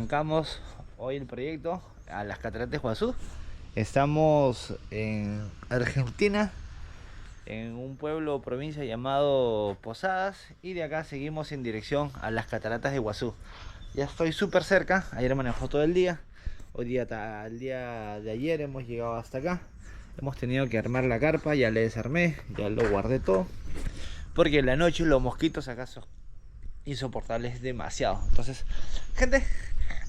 arrancamos hoy el proyecto a las cataratas de Iguazú. Estamos en Argentina, en un pueblo o provincia llamado Posadas, y de acá seguimos en dirección a las cataratas de Iguazú. Ya estoy súper cerca, ayer manejó todo el día, hoy día, el día de ayer hemos llegado hasta acá. Hemos tenido que armar la carpa, ya le desarmé, ya lo guardé todo, porque en la noche los mosquitos acaso insoportables demasiado. Entonces, gente,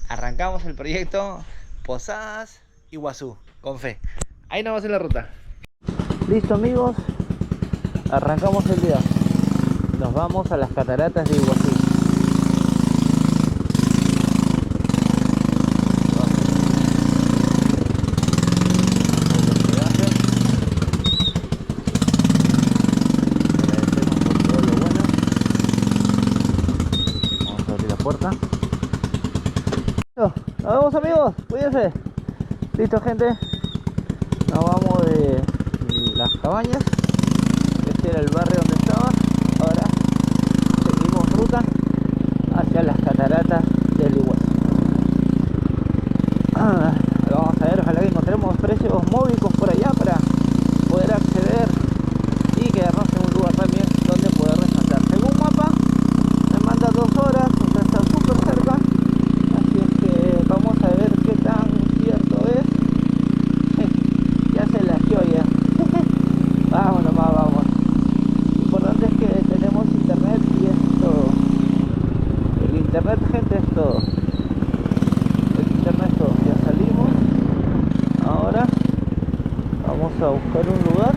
arrancamos el proyecto Posadas Iguazú, con fe. Ahí nos vamos en la ruta. Listo, amigos, arrancamos el día. Nos vamos a las cataratas de Iguazú. Puerta. Nos vemos, amigos, cuídense. Listo, gente, nos vamos de las cabañas. Este era el barrio donde estaba. Ahora seguimos ruta hacia las cataratas del Iguazú. Vamos a ver, ojalá que encontremos precios módicos por allá para poder acceder y quedarnos en un lugar también donde poder descansar. Según mapa me manda 2 horas, o sea, está súper cerca, así es que vamos a ver qué tan cierto es. Ya se la ya. Vamos nomás, vamos. Lo importante es que tenemos internet y es todo. El internet, gente, es todo. El internet es todo. Ya salimos. Ahora vamos a buscar un lugar